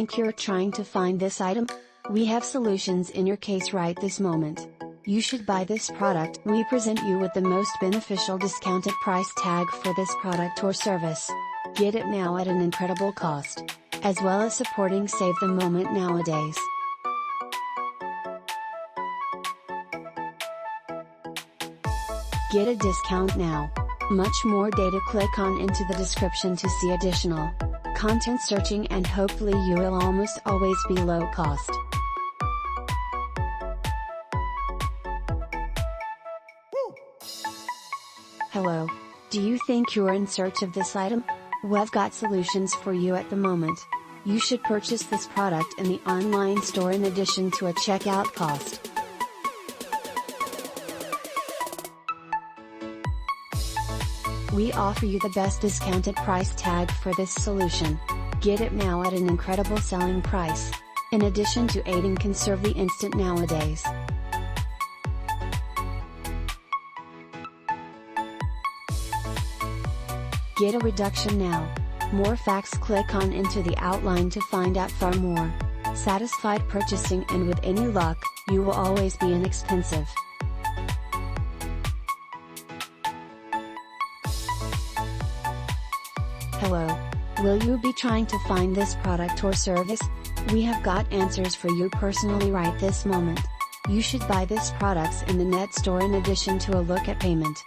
think you're trying to find this item? We have solutions in your case right this moment. You should buy this product. We present you with the most beneficial discounted price tag for this product or service. Get it now at an incredible cost. As well as supporting Save the Moment nowadays. Get a discount now. Much more data. Click on into the description to see additional content searching, and hopefully you will almost always be low cost. Hello. Do you think you're in search of this item? We've got solutions for you at the moment. You should purchase this product in the online store in addition to a checkout cost. We offer you the best discounted price tag for this solution. Get it now at an incredible selling price. In addition to aiding conserve the instant nowadays. Get a reduction now. More facts. Click on into the outline to find out far more. Satisfied purchasing, and with any luck, you will always be inexpensive. Hello. Will you be trying to find this product or service? We have got answers for you personally right this moment. You should buy this products in the net store in addition to a look at payment.